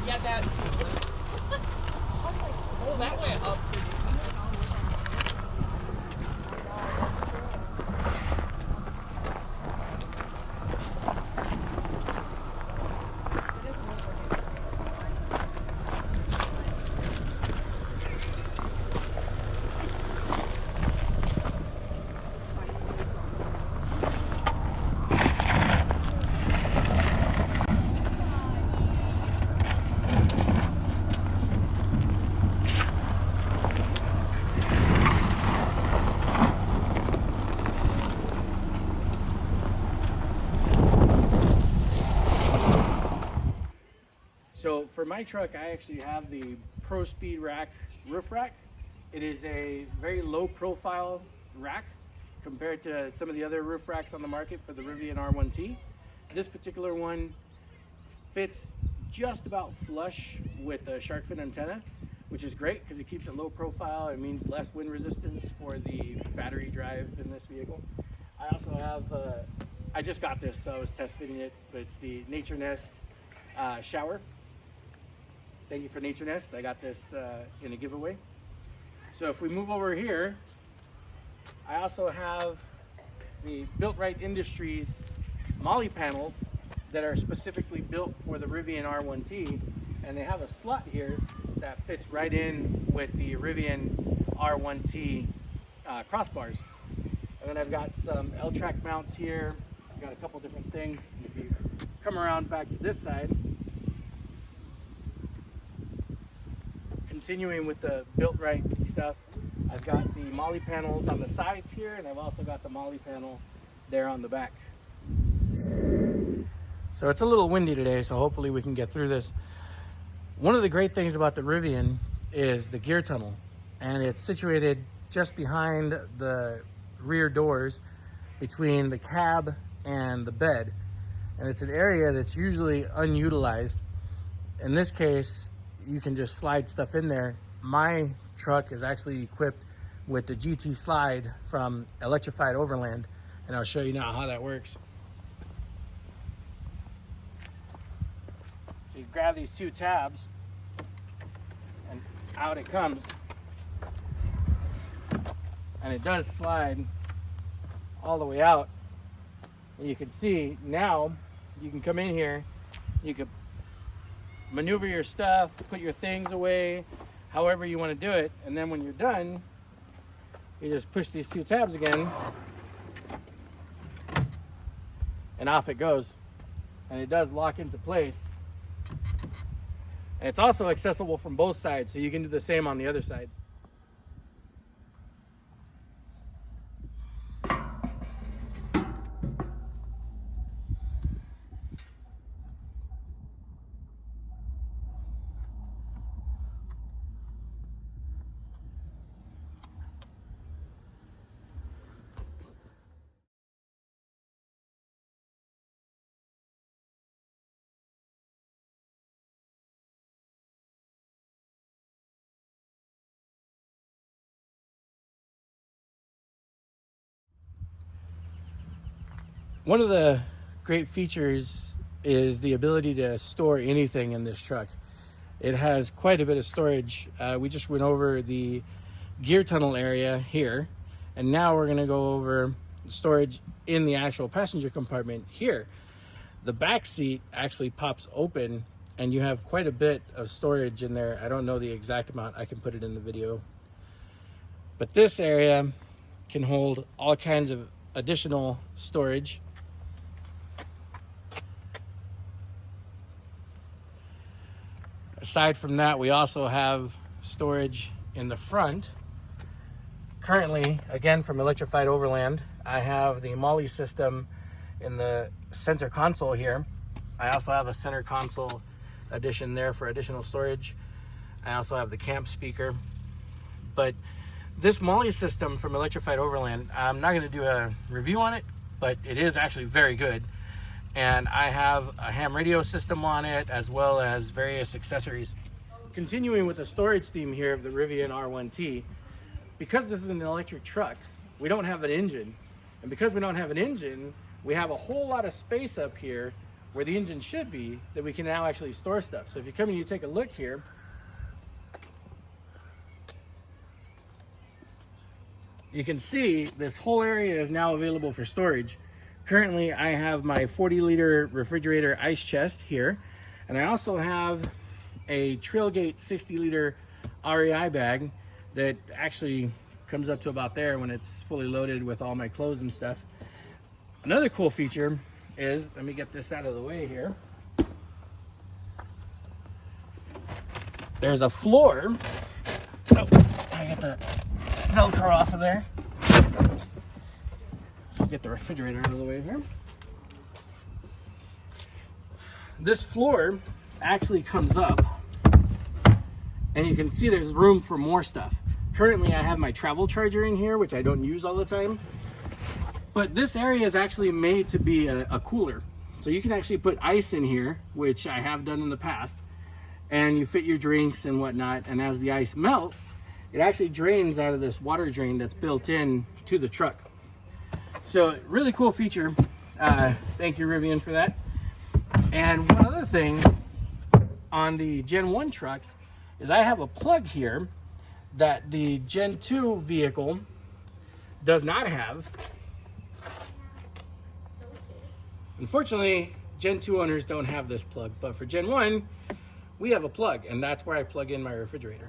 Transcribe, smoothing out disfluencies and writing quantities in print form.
Yeah, that too. I was like, oh, that went up pretty. So for my truck, I actually have the Pro Speed Rack roof rack. It is a very low profile rack compared to some of the other roof racks on the market for the Rivian R1T. This particular one fits just about flush with the shark fin antenna, which is great because it keeps it low profile. It means less wind resistance for the battery drive in this vehicle. I also have, I just got this, so I was test fitting it, but it's the Nature Nest shower. Thank you for Nature Nest. I got this in a giveaway. So if we move over here, I also have the Built Right Industries Molly panels that are specifically built for the Rivian R1T, and they have a slot here that fits right in with the Rivian R1T crossbars. And then I've got some L-track mounts here. I've got a couple different things. If you come around back to this side, continuing with the Built Right stuff, I've got the Molly panels on the sides here, and I've also got the Molly panel there on the back. So it's a little windy today, so hopefully we can get through this. One of the great things about the Rivian is the gear tunnel, and it's situated just behind the rear doors between the cab and the bed. And it's an area that's usually unutilized. In this case, you can just slide stuff in there. My truck is actually equipped with the GT slide from Electrified Overland, and I'll show you now how that works. So you grab these two tabs and out it comes, and it does slide all the way out. And you can see now you can come in here, you can maneuver your stuff, put your things away, however you want to do it. And then when you're done, you just push these two tabs again, and off it goes. And it does lock into place. And it's also accessible from both sides, so you can do the same on the other side. One of the great features is the ability to store anything in this truck. It has quite a bit of storage. We just went over the gear tunnel area here, and now we're gonna go over storage in the actual passenger compartment here. The back seat actually pops open, and you have quite a bit of storage in there. I don't know the exact amount. I can put it in the video. But this area can hold all kinds of additional storage. Aside from that, we also have storage in the front. Currently, again from Electrified Overland, I have the Molly system in the center console here. I also have a center console addition there for additional storage. I also have the camp speaker. But this Molly system from Electrified Overland, I'm not going to do a review on it, but it is actually very good. And I have a ham radio system on it, as well as various accessories. Continuing with the storage theme here of the Rivian R1T, because this is an electric truck, we don't have an engine. And because we don't have an engine, we have a whole lot of space up here where the engine should be, that we can now actually store stuff. So if you come and you take a look here, you can see this whole area is now available for storage. Currently, I have my 40-liter refrigerator ice chest here, and I also have a Trailgate 60-liter REI bag that actually comes up to about there when it's fully loaded with all my clothes and stuff. Another cool feature is, let me get this out of the way here. There's a floor. Oh, I get the Velcro off of there. Get the refrigerator out of the way here. This floor actually comes up, and you can see there's room for more stuff. Currently, I have my travel charger in here, which I don't use all the time. But this area is actually made to be a cooler. So you can actually put ice in here, which I have done in the past, and you fit your drinks and whatnot. And as the ice melts, it actually drains out of this water drain that's built in to the truck. So really cool feature. Thank you, Rivian, for that. And one other thing on the Gen 1 trucks is I have a plug here that the Gen 2 vehicle does not have. Unfortunately, Gen 2 owners don't have this plug, but for Gen 1, we have a plug, and that's where I plug in my refrigerator.